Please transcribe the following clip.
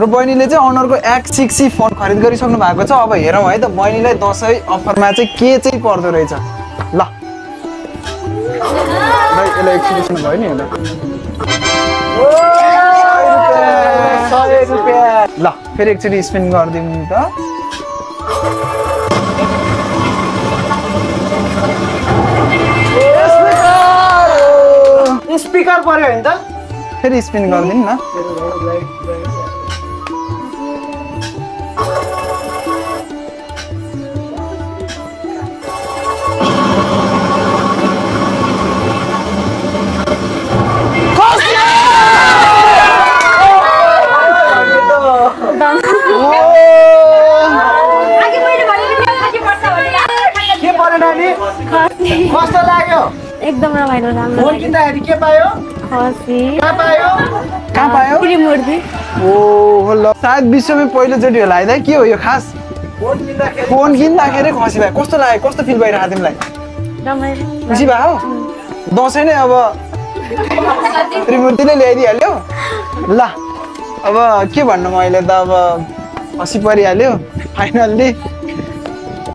र बहिनीले चाहिँ अनरको X6C फोन खरिद गरिसक्नु भएको छ। अब हेरौँ है त बहिनीलाई दसैँ अफरमा चाहिँ के चाहिँ पर्दो रहेछ। ल यसलाई एक्सप्रेसन भयो नि हेर्दा 100 रुपैयाँ। ल फेरि एकचोटि स्पिन गरिदिउँ नि त। स्पिकर पर्यो हैन त फेरि स्पिन गरिदिनु न। कस्तो लाग्यो एकदम रमाइलो राम्रो फोन किन्दाखेरि के पायो खसी कहाँ पायो त्रिमूर्ति ओहो ल सायद विश्वमै पहिलोचोटि होला है के हो यो खास फोन किन्दाखेरि खसी भयो कस्तो लाग्यो कस्तो फिल भइरहेको तिमीलाई रमाइलो खुसी भयो दसैँ नै अब त्रिमूर्तिले ल्याइदिइहाल्यो ल अब के भन्नु म अहिले त अब खसी परिहाल्यो फाइनल्ली